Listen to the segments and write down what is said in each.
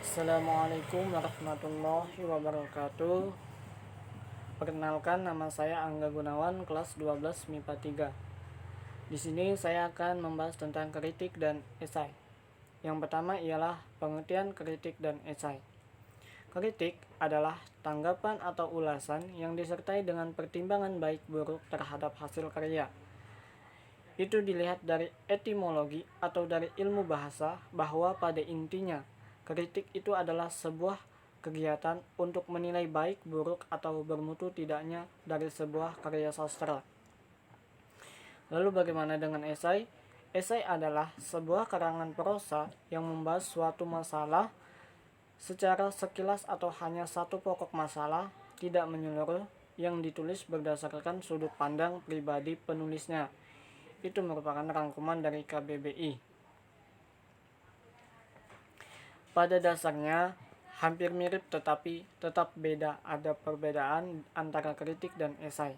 Assalamualaikum warahmatullahi wabarakatuh. Perkenalkan, nama saya Angga Gunawan, kelas 12 MIPA 3. Di sini saya akan membahas tentang kritik dan esai. Yang pertama ialah pengertian kritik dan esai. Kritik adalah tanggapan atau ulasan yang disertai dengan pertimbangan baik buruk terhadap hasil karya. Itu dilihat dari etimologi atau dari ilmu bahasa bahwa pada intinya kritik itu adalah sebuah kegiatan untuk menilai baik, buruk, atau bermutu tidaknya dari sebuah karya sastra. Lalu bagaimana dengan esai? Esai adalah sebuah karangan prosa yang membahas suatu masalah secara sekilas atau hanya satu pokok masalah, tidak menyeluruh, yang ditulis berdasarkan sudut pandang pribadi penulisnya. Itu merupakan rangkuman dari KBBI. Pada dasarnya hampir mirip tetapi tetap beda, ada perbedaan antara kritik dan esai.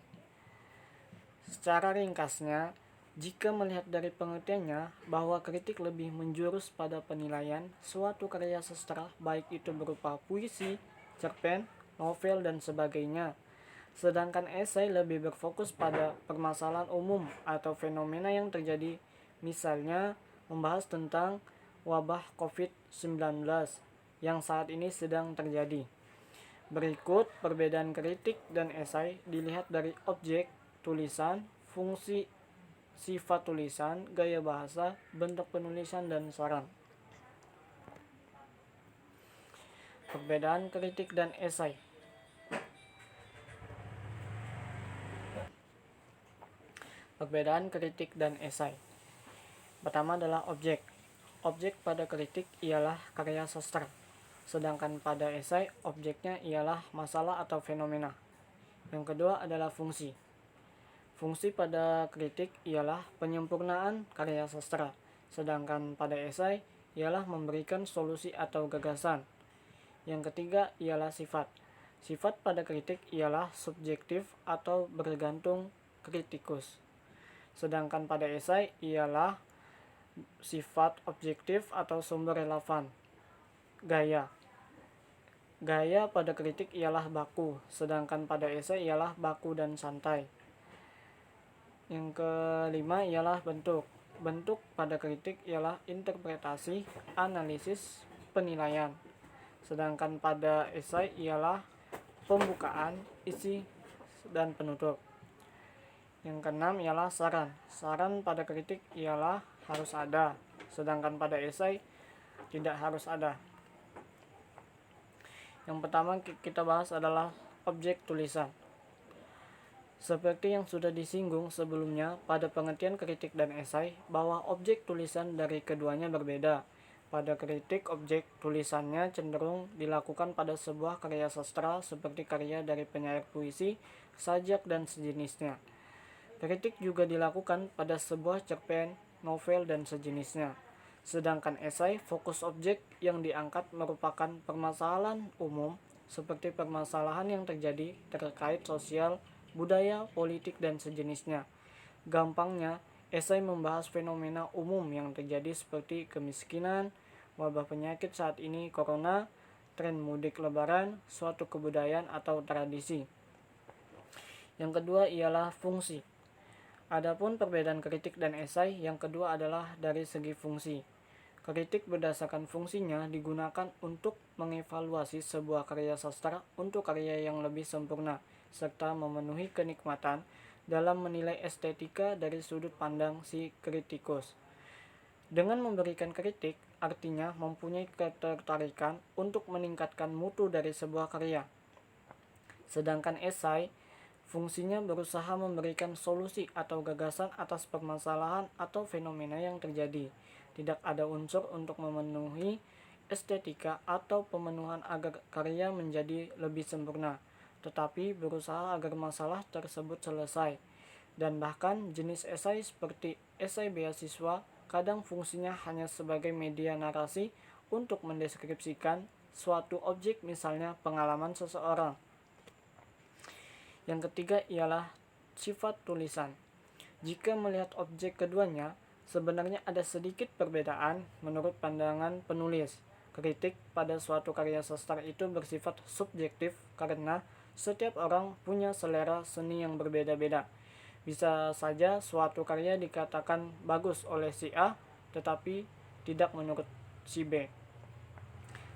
Secara ringkasnya, jika melihat dari pengertiannya bahwa kritik lebih menjurus pada penilaian suatu karya sastra, baik itu berupa puisi, cerpen, novel, dan sebagainya. Sedangkan esai lebih berfokus pada permasalahan umum atau fenomena yang terjadi, misalnya membahas tentang wabah COVID-19 yang saat ini sedang terjadi. Berikut perbedaan kritik dan esai dilihat dari objek tulisan, fungsi sifat tulisan, gaya bahasa, bentuk penulisan, dan saran. Perbedaan kritik dan esai. Perbedaan kritik dan esai. Pertama adalah objek. Objek pada kritik ialah karya sastra, sedangkan pada esai objeknya ialah masalah atau fenomena. Yang kedua adalah fungsi. Fungsi pada kritik ialah penyempurnaan karya sastra, sedangkan pada esai ialah memberikan solusi atau gagasan. Yang ketiga ialah sifat. Sifat pada kritik ialah subjektif atau bergantung kritikus. Sedangkan pada esai ialah sifat objektif atau sumber relevan. Gaya. Gaya pada kritik ialah baku, sedangkan pada esai ialah baku dan santai. Yang kelima ialah bentuk. Bentuk pada kritik ialah interpretasi, analisis, penilaian. Sedangkan pada esai ialah pembukaan, isi, dan penutup. Yang keenam ialah saran. Saran pada kritik ialah harus ada, sedangkan pada esai tidak harus ada. Yang pertama kita bahas adalah objek tulisan. Seperti yang sudah disinggung sebelumnya pada pengertian kritik dan esai, bahwa objek tulisan dari keduanya berbeda. Pada kritik, objek tulisannya cenderung dilakukan pada sebuah karya sastra seperti karya dari penyair puisi, sajak, dan sejenisnya. Kritik juga dilakukan pada sebuah cerpen, novel, dan sejenisnya. Sedangkan esai, fokus objek yang diangkat merupakan permasalahan umum seperti permasalahan yang terjadi terkait sosial, budaya, politik, dan sejenisnya. Gampangnya, esai membahas fenomena umum yang terjadi seperti kemiskinan, wabah penyakit saat ini, corona, tren mudik lebaran, suatu kebudayaan atau tradisi. Yang kedua ialah fungsi. Adapun perbedaan kritik dan esai, yang kedua adalah dari segi fungsi. Kritik berdasarkan fungsinya digunakan untuk mengevaluasi sebuah karya sastra untuk karya yang lebih sempurna, serta memenuhi kenikmatan dalam menilai estetika dari sudut pandang si kritikus. Dengan memberikan kritik, artinya mempunyai ketertarikan untuk meningkatkan mutu dari sebuah karya. Sedangkan esai, fungsinya berusaha memberikan solusi atau gagasan atas permasalahan atau fenomena yang terjadi. Tidak ada unsur untuk memenuhi estetika atau pemenuhan agar karya menjadi lebih sempurna, tetapi berusaha agar masalah tersebut selesai. Dan bahkan jenis esai seperti esai beasiswa kadang fungsinya hanya sebagai media narasi untuk mendeskripsikan suatu objek, misalnya pengalaman seseorang. Yang ketiga ialah sifat tulisan. Jika melihat objek keduanya, sebenarnya ada sedikit perbedaan menurut pandangan penulis. kritik pada suatu karya sastra itu bersifat subjektif karena setiap orang punya selera seni yang berbeda-beda. Bisa saja suatu karya dikatakan bagus oleh si A, tetapi tidak menurut si B.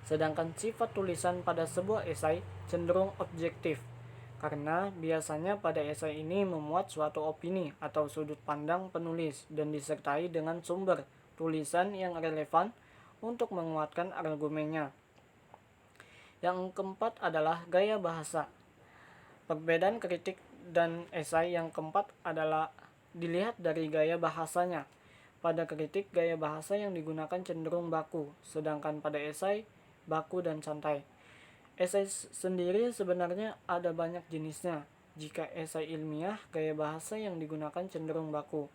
Sedangkan sifat tulisan pada sebuah esai cenderung objektif, karena biasanya pada esai ini memuat suatu opini atau sudut pandang penulis dan disertai dengan sumber tulisan yang relevan untuk menguatkan argumennya. Yang keempat adalah gaya bahasa. Perbedaan kritik dan esai yang keempat adalah dilihat dari gaya bahasanya. Pada kritik, gaya bahasa yang digunakan cenderung baku, sedangkan pada esai, baku dan santai. Esai sendiri sebenarnya ada banyak jenisnya. Jika esai ilmiah, gaya bahasa yang digunakan cenderung baku.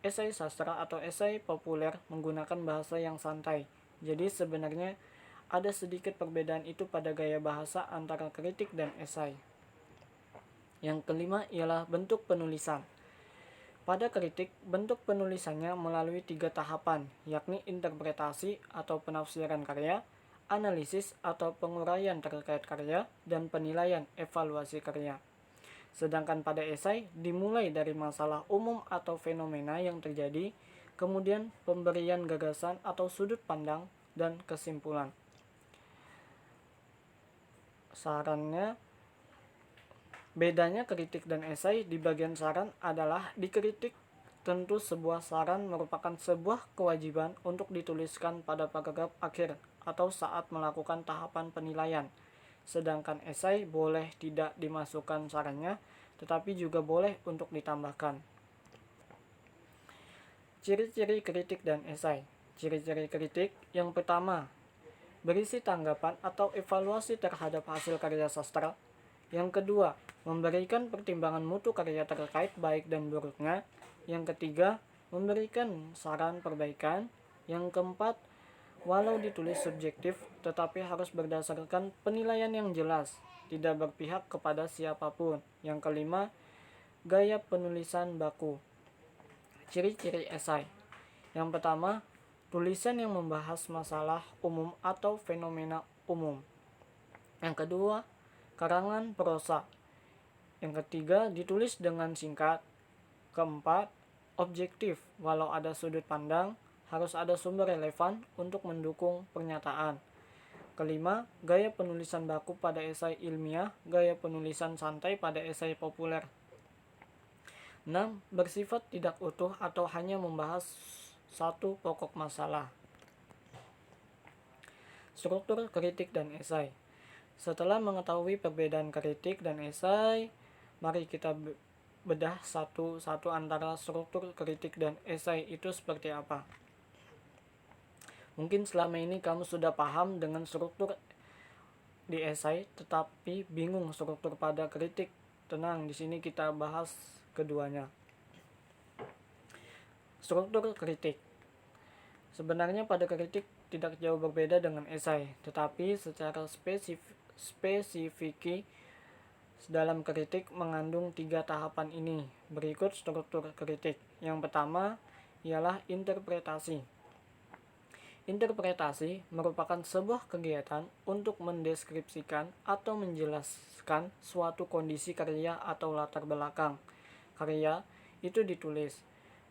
Esai sastra atau esai populer menggunakan bahasa yang santai. Jadi sebenarnya ada sedikit perbedaan itu pada gaya bahasa antara kritik dan esai. Yang kelima ialah bentuk penulisan. Pada kritik, bentuk penulisannya melalui 3 tahapan, yakni interpretasi atau penafsiran karya, analisis atau penguraian terkait karya, dan penilaian evaluasi karya. Sedangkan pada esai dimulai dari masalah umum atau fenomena yang terjadi, kemudian pemberian gagasan atau sudut pandang, dan kesimpulan. Sarannya, bedanya kritik dan esai di bagian saran adalah di kritik tentu sebuah saran merupakan sebuah kewajiban untuk dituliskan pada paragraf akhir atau saat melakukan tahapan penilaian. Sedangkan esai boleh tidak dimasukkan sarannya, tetapi juga boleh untuk ditambahkan. Ciri-ciri kritik dan esai. Ciri-ciri kritik yang pertama, berisi tanggapan atau evaluasi terhadap hasil karya sastra. Yang kedua, memberikan pertimbangan mutu karya terkait baik dan buruknya. Yang ketiga, memberikan saran perbaikan. Yang keempat, walau ditulis subjektif, tetapi harus berdasarkan penilaian yang jelas, tidak berpihak kepada siapapun. Yang kelima, gaya penulisan baku. Ciri-ciri esai. Yang pertama, tulisan yang membahas masalah umum atau fenomena umum. Yang kedua, karangan prosa. Yang ketiga, ditulis dengan singkat. Keempat, objektif, walau ada sudut pandang, harus ada sumber relevan untuk mendukung pernyataan. Kelima, gaya penulisan baku pada esai ilmiah, gaya penulisan santai pada esai populer. 6. Bersifat tidak utuh atau hanya membahas satu pokok masalah. Struktur kritik dan esai. Setelah mengetahui perbedaan kritik dan esai, mari kita bedah satu-satu antara struktur kritik dan esai itu seperti apa. Mungkin selama ini kamu sudah paham dengan struktur di esai, tetapi bingung struktur pada kritik. Tenang, di sini kita bahas keduanya. Struktur kritik. Sebenarnya pada kritik tidak jauh berbeda dengan esai, tetapi secara spesifik dalam kritik mengandung 3 tahapan ini. Berikut struktur kritik. Yang pertama ialah interpretasi. Interpretasi merupakan sebuah kegiatan untuk mendeskripsikan atau menjelaskan suatu kondisi karya atau latar belakang karya itu ditulis.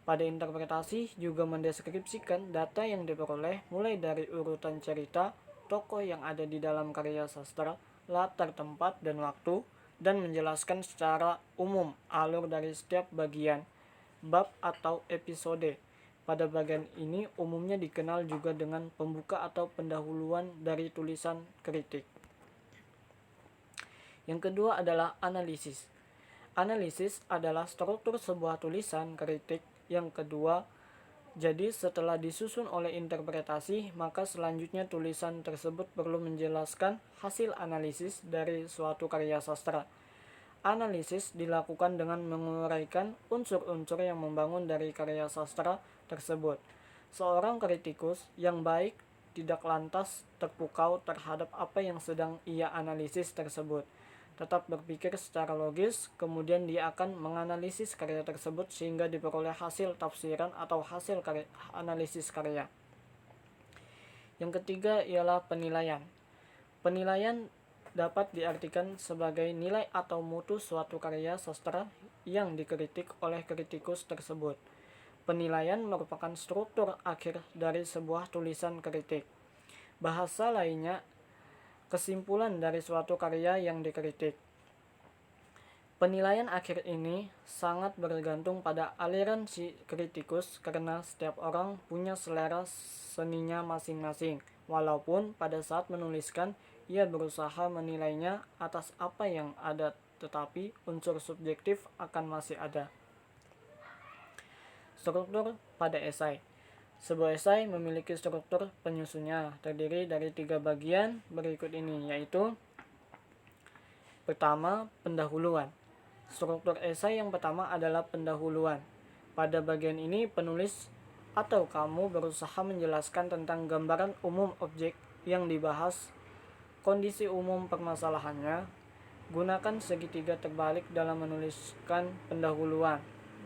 Pada interpretasi juga mendeskripsikan data yang diperoleh mulai dari urutan cerita, tokoh yang ada di dalam karya sastra, latar tempat dan waktu, dan menjelaskan secara umum alur dari setiap bagian, bab atau episode. Pada bagian ini umumnya dikenal juga dengan pembuka atau pendahuluan dari tulisan kritik. Yang kedua adalah analisis. Analisis adalah struktur sebuah tulisan kritik yang kedua. Jadi setelah disusun oleh interpretasi, maka selanjutnya tulisan tersebut perlu menjelaskan hasil analisis dari suatu karya sastra. Analisis dilakukan dengan menguraikan unsur-unsur yang membangun dari karya sastra tersebut. Seorang kritikus yang baik tidak lantas terpukau terhadap apa yang sedang ia analisis tersebut. Tetap berpikir secara logis, kemudian dia akan menganalisis karya tersebut sehingga diperoleh hasil tafsiran atau hasil analisis karya. Yang ketiga ialah penilaian. Penilaian dapat diartikan sebagai nilai atau mutu suatu karya sastra yang dikritik oleh kritikus tersebut. Penilaian merupakan struktur akhir dari sebuah tulisan kritik. Bahasa lainnya, kesimpulan dari suatu karya yang dikritik. Penilaian akhir ini sangat bergantung pada aliran si kritikus karena setiap orang punya selera seninya masing-masing. Walaupun pada saat menuliskan ia berusaha menilainya atas apa yang ada, tetapi unsur subjektif akan masih ada. Struktur pada esai. Sebuah esai memiliki struktur penyusunnya, terdiri dari 3 bagian berikut ini, yaitu pertama, pendahuluan. Struktur esai yang pertama adalah pendahuluan. Pada bagian ini, penulis atau kamu berusaha menjelaskan tentang gambaran umum objek yang dibahas, kondisi umum permasalahannya. Gunakan segitiga terbalik dalam menuliskan pendahuluan,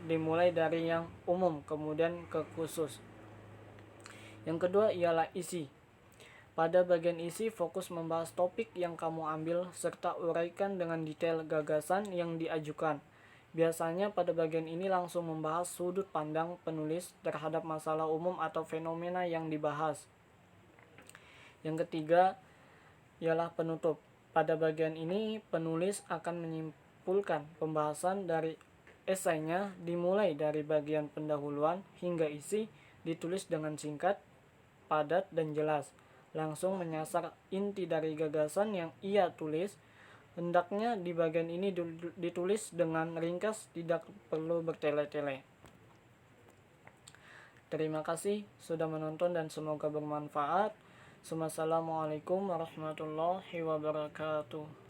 dimulai dari yang umum kemudian ke khusus. Yang kedua ialah isi. Pada bagian isi, fokus membahas topik yang kamu ambil serta uraikan dengan detail gagasan yang diajukan. Biasanya pada bagian ini langsung membahas sudut pandang penulis terhadap masalah umum atau fenomena yang dibahas. Yang ketiga ialah penutup. Pada bagian ini, penulis akan menyimpulkan pembahasan dari esainya dimulai dari bagian pendahuluan hingga isi, ditulis dengan singkat, padat, dan jelas. Langsung menyasar inti dari gagasan yang ia tulis. Hendaknya di bagian ini ditulis dengan ringkas, tidak perlu bertele-tele. Terima kasih sudah menonton dan semoga bermanfaat. Wassalamualaikum warahmatullahi wabarakatuh.